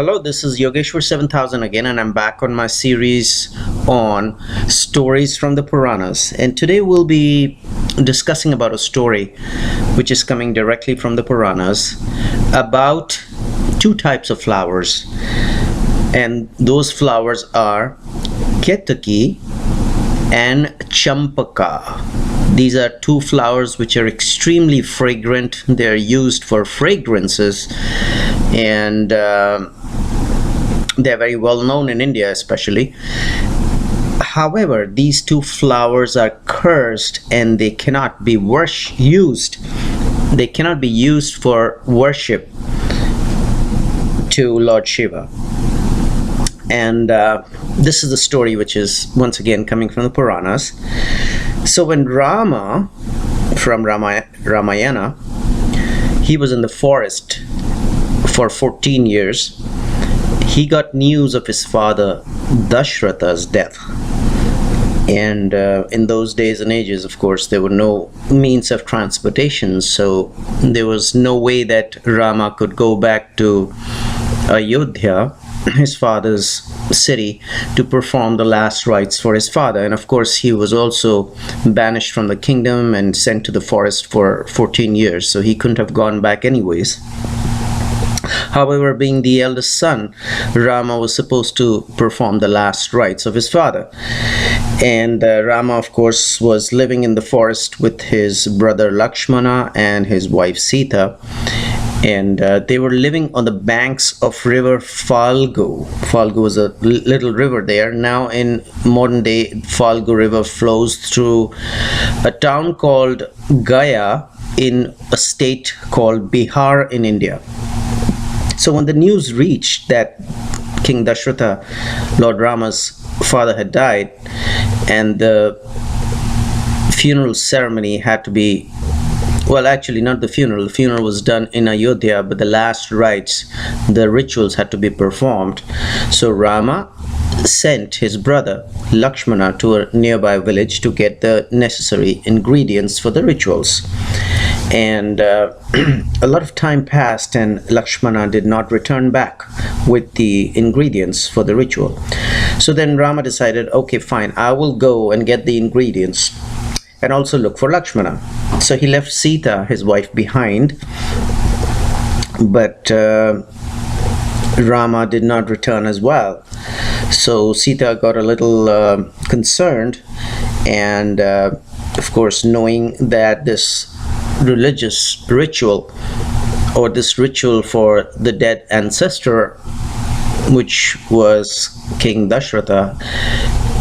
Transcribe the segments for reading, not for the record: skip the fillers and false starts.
Hello, this is Yogeshwar 7000 again, and I'm back on my series on stories from the Puranas. And today we'll be discussing about a story which is coming directly from the Puranas about two types of flowers. And those flowers are Ketaki and Champaka. These are two flowers which are extremely fragrant. They're used for fragrances, and they're very well known in India especially. However, these two flowers are cursed and they cannot be used. They cannot be used for worship to Lord Shiva. And this is the story which is once again coming from the Puranas. So when Rama, from Ramayana, he was in the forest for 14 years, he got news of his father Dashratha's death. And in those days and ages, of course, there were no means of transportation, so there was no way that Rama could go back to Ayodhya, his father's city, to perform the last rites for his father. And of course, he was also banished from the kingdom and sent to the forest for 14 years, so he couldn't have gone back anyways. However, being the eldest son, Rama was supposed to perform the last rites of his father. And Rama, of course, was living in the forest with his brother Lakshmana and his wife Sita. And they were living on the banks of river Falgu. Falgu is a little river there. Now in modern day, Falgu river flows through a town called Gaya in a state called Bihar in India. So when the news reached that King Dashratha, Lord Rama's father, had died, and the funeral ceremony had to be, well, actually not the funeral was done in Ayodhya, but the last rites, the rituals had to be performed. So Rama sent his brother Lakshmana to a nearby village to get the necessary ingredients for the rituals. And a lot of time passed and Lakshmana did not return back with the ingredients for the ritual. So then Rama decided, okay, fine, I will go and get the ingredients and also look for Lakshmana. So he left Sita, his wife, behind, but Rama did not return as well. So Sita got a little concerned, and of course, knowing that this religious ritual, or this ritual for the dead ancestor, which was King Dashratha,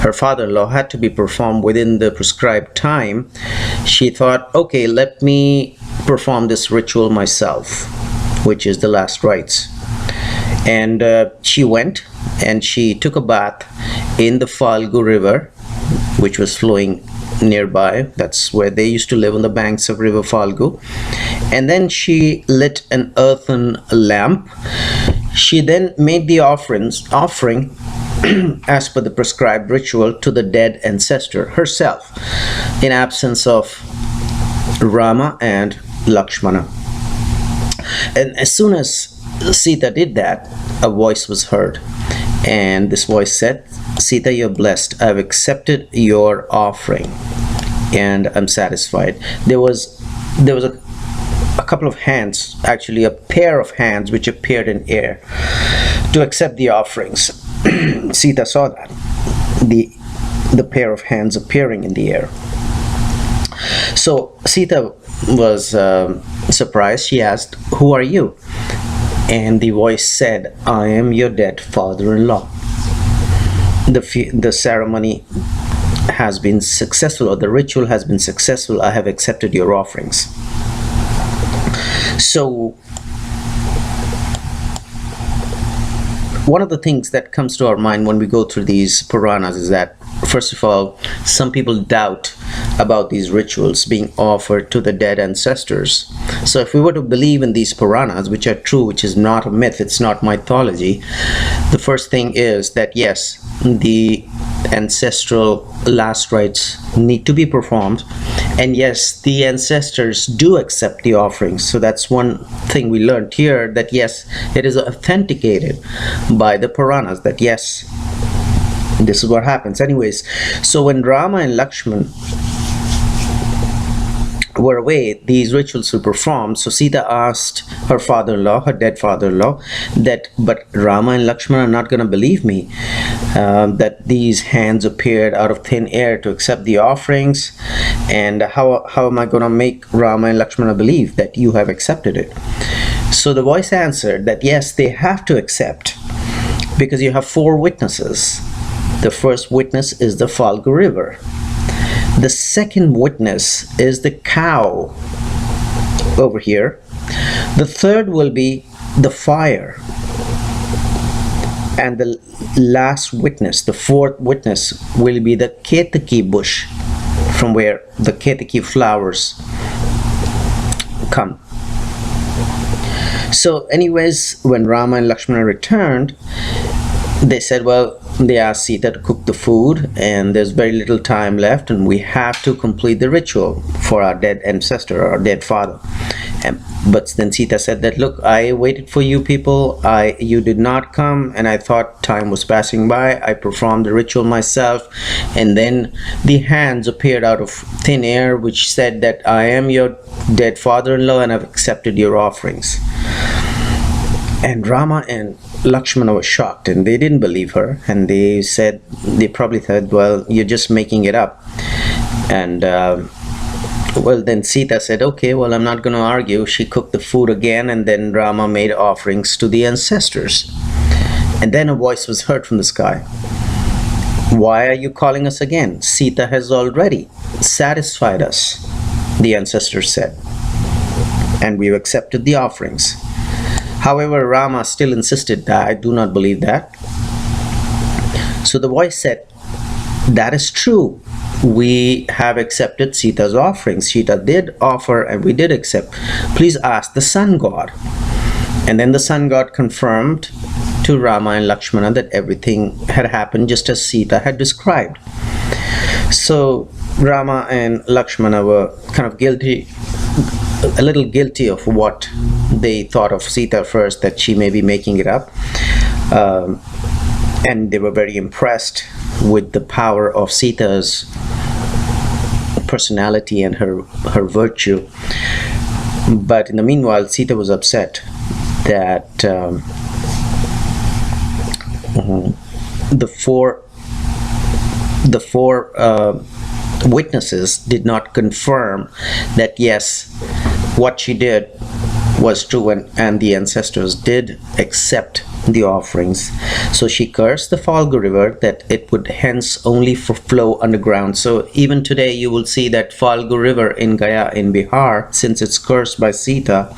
her father-in-law, had to be performed within the prescribed time, she thought, okay, let me perform this ritual myself, which is the last rites. And she went and she took a bath in the Falgu river, which was flowing nearby. That's where they used to live, on the banks of river Falgu. And then she lit an earthen lamp. She then made the offering as per the prescribed ritual to the dead ancestor herself, in absence of Rama and Lakshmana. And as soon as Sita did that, a voice was heard, and this voice said, "Sita, you're blessed. I've accepted your offering and I'm satisfied." There was a couple of hands, actually a pair of hands, which appeared in air to accept the offerings. Sita saw that, the pair of hands appearing in the air. So Sita was surprised. She asked, "Who are you?" And the voice said, "I am your dead father-in-law. The ceremony has been successful, or the ritual has been successful. I have accepted your offerings." So one of the things that comes to our mind when we go through these Puranas is that, first of all, some people doubt about these rituals being offered to the dead ancestors. So if we were to believe in these Puranas, which are true, which is not a myth, it's not mythology, the first thing is that yes, the ancestral last rites need to be performed. And yes, the ancestors do accept the offerings. So that's one thing we learned here, that yes, it is authenticated by the Puranas that yes, this is what happens. Anyways, so when Rama and Lakshman were away, these rituals were performed. So Sita asked her father-in-law, her dead father-in-law, that, but Rama and Lakshmana are not going to believe me, that these hands appeared out of thin air to accept the offerings, and how am I going to make Rama and Lakshmana believe that you have accepted it? So the voice answered that yes, they have to accept, because you have 4 witnesses. The first witness is the Falgu River. The second witness is the cow over here. The third will be the fire. And the last witness, the fourth witness, will be the Ketaki bush, from where the Ketaki flowers come. So anyways, when Rama and Lakshmana returned, they said, well, they asked Sita to cook the food, and there's very little time left, and we have to complete the ritual for our dead ancestor, our dead father. But then Sita said that, look, I waited for you people, you did not come, and I thought time was passing by. I performed the ritual myself, and then the hands appeared out of thin air, which said that I am your dead father-in-law and I've accepted your offerings. And Rama and Lakshmana were shocked, and they didn't believe her, and they probably said, well, you're just making it up. And well, then Sita said, okay, well, I'm not going to argue. She cooked the food again, and then Rama made offerings to the ancestors. And then a voice was heard from the sky. Why are you calling us again? Sita has already satisfied us, the ancestors said, and we've accepted the offerings. However, Rama still insisted that I do not believe that. So the voice said, that is true. We have accepted Sita's offerings. Sita did offer and we did accept. Please ask the sun god. And then the sun god confirmed to Rama and Lakshmana that everything had happened just as Sita had described. So Rama and Lakshmana were kind of a little guilty of what they thought of Sita first, that she may be making it up. And they were very impressed with the power of Sita's personality and her virtue. But in the meanwhile, Sita was upset that the four witnesses did not confirm that yes, what she did was true, and the ancestors did accept the offerings. So she cursed the Falgu River that it would hence only flow underground. So even today you will see that Falgu River in Gaya in Bihar, since it's cursed by Sita,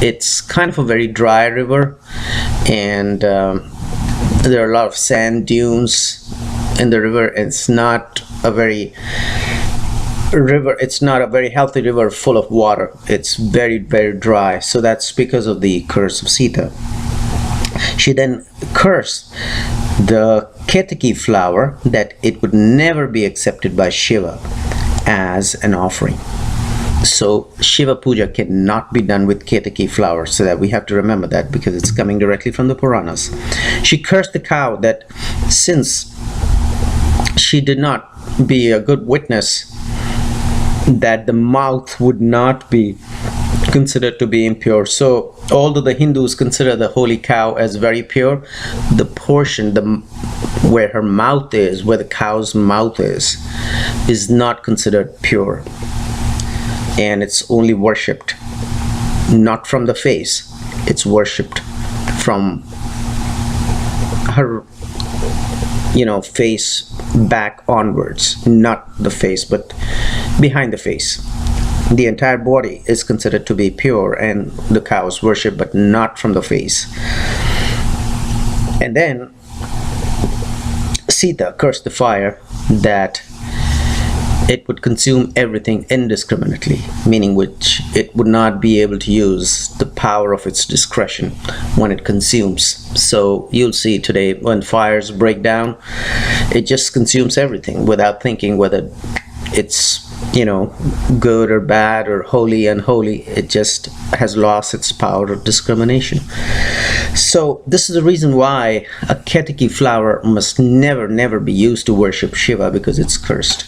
it's kind of a very dry river, and there are a lot of sand dunes in the river. It's not a very healthy river full of water. It's very, very dry. So that's because of the curse of Sita. She then cursed the Ketaki flower that it would never be accepted by Shiva as an offering. So Shiva Puja cannot be done with Ketaki flower, so that we have to remember that, because it's coming directly from the Puranas. She cursed the cow that since she did not be a good witness, that the mouth would not be considered to be impure. So although the Hindus consider the holy cow as very pure, the portion where her mouth is, where the cow's mouth is not considered pure, and it's only worshipped not from the face. It's worshipped from her face back onwards, not the face but behind the face. The entire body is considered to be pure, and the cow is worshipped, but not from the face. And then Sita cursed the fire that it would consume everything indiscriminately, meaning which it would not be able to use the power of its discretion when it consumes. So you'll see today when fires break down, it just consumes everything without thinking whether it's, you know, good or bad or holy, unholy. It just has lost its power of discrimination. So this is the reason why a Ketaki flower must never be used to worship Shiva, because it's cursed.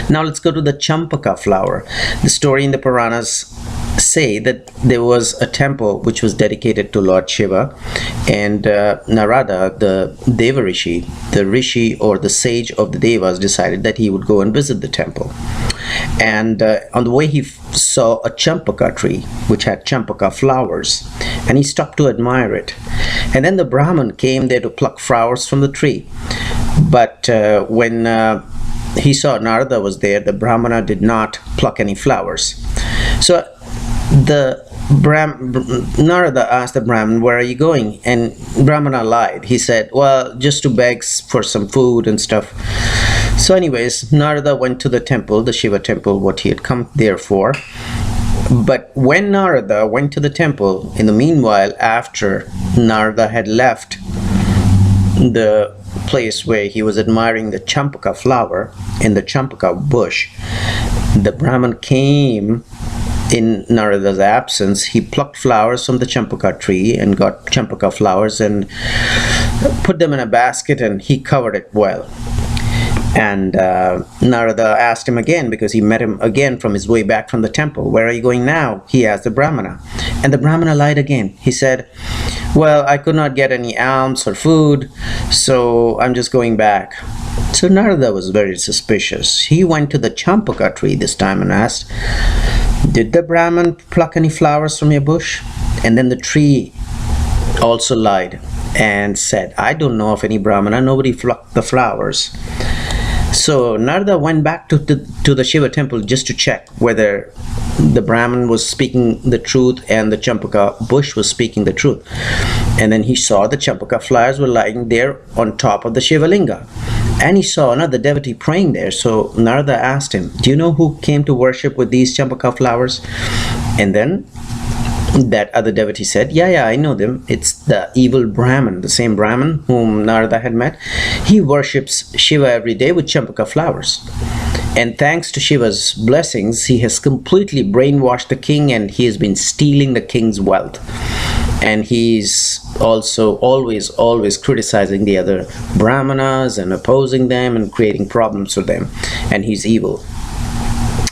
Now let's go to the Champaka flower. The story in the Puranas say that there was a temple which was dedicated to Lord Shiva, and Narada, the Deva Rishi, the Rishi or the sage of the Devas, decided that he would go and visit the temple. And on the way he saw a Champaka tree which had Champaka flowers, and he stopped to admire it. And then the Brahman came there to pluck flowers from the tree. But when he saw Narada was there, the Brahmana did not pluck any flowers. So the Narada asked the Brahman, "Where are you going?" And Brahmana lied. He said, "Well, just to beg for some food and stuff." So anyways, Narada went to the temple, the Shiva temple, what he had come there for. But when Narada went to the temple, in the meanwhile, after Narada had left the place where he was admiring the Champaka flower in the Champaka bush, the Brahman came in Narada's absence. He plucked flowers from the Champaka tree and got Champaka flowers and put them in a basket, and he covered it well. And Narada asked him again, because he met him again from his way back from the temple, "Where are you going now?" he asked the Brahmana. And the Brahmana lied again. He said, "Well, I could not get any alms or food, so I'm just going back." So Narada was very suspicious. He went to the Champaka tree this time and asked, "Did the Brahman pluck any flowers from your bush?" And then the tree also lied and said, "I don't know of any Brahmana, nobody plucked the flowers." So Narada went back to the Shiva temple just to check whether the Brahman was speaking the truth and the Champaka bush was speaking the truth. And then he saw the Champaka flowers were lying there on top of the Shiva linga. And he saw another devotee praying there. So Narada asked him, "Do you know who came to worship with these Champaka flowers?" And then that other devotee said, yeah, I know them. It's the evil Brahman, the same Brahman whom Narada had met. He worships Shiva every day with Champaka flowers. And thanks to Shiva's blessings, he has completely brainwashed the king, and he has been stealing the king's wealth. And he's also always criticizing the other Brahmanas and opposing them and creating problems for them. And he's evil.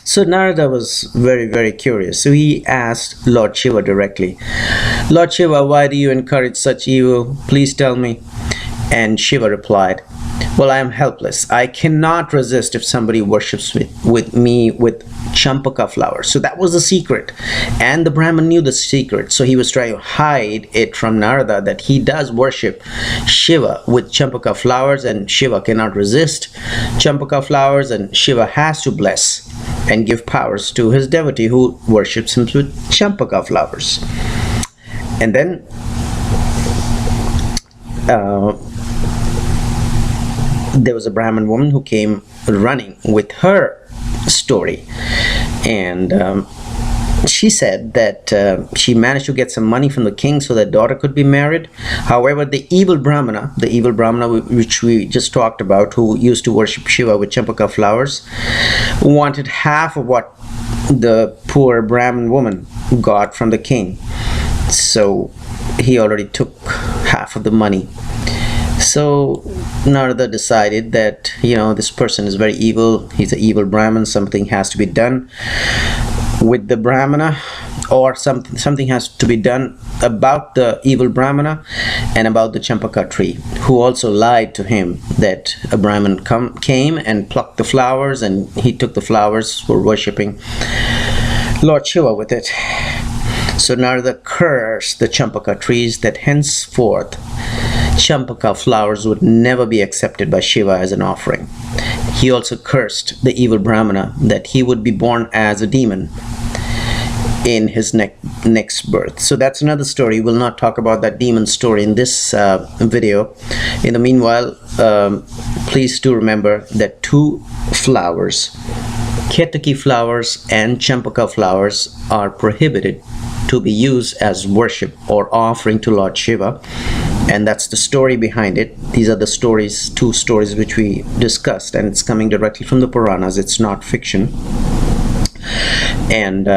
So Narada was very curious. So he asked Lord Shiva directly, "Lord Shiva, why do you encourage such evil? Please tell me." And Shiva replied, "Well, I am helpless. I cannot resist if somebody worships with me with Champaka flowers." So that was the secret. And the Brahman knew the secret. So he was trying to hide it from Narada that he does worship Shiva with Champaka flowers, and Shiva cannot resist Champaka flowers, and Shiva has to bless and give powers to his devotee who worships him with Champaka flowers. And then there was a Brahmin woman who came running with her story, and she said that she managed to get some money from the king so that daughter could be married. However, the evil Brahmana which we just talked about, who used to worship Shiva with Champaka flowers, wanted half of what the poor Brahmin woman got from the king. So he already took half of the money. So Narada decided that, this person is very evil. He's an evil Brahmin. Something has to be done with the Brahmana, or something has to be done about the evil Brahmana and about the Champaka tree, who also lied to him that a Brahmin came and plucked the flowers, and he took the flowers for worshipping Lord Shiva with it. So Narada cursed the Champaka trees that henceforth Champaka flowers would never be accepted by Shiva as an offering. He also cursed the evil Brahmana that he would be born as a demon in his next birth. So that's another story. We'll not talk about that demon story in this video. In the meanwhile, please do remember that two flowers, Ketaki flowers and Champaka flowers, are prohibited to be used as worship or offering to Lord Shiva. And that's the story behind it. These are the stories, two stories which we discussed, and it's coming directly from the Puranas. It's not fiction. And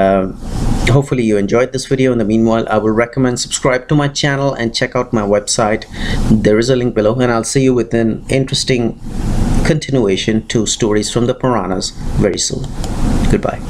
hopefully you enjoyed this video. In the meanwhile, I will recommend subscribe to my channel and check out my website. There is a link below, and I'll see you with an interesting continuation to stories from the Puranas very soon. Goodbye.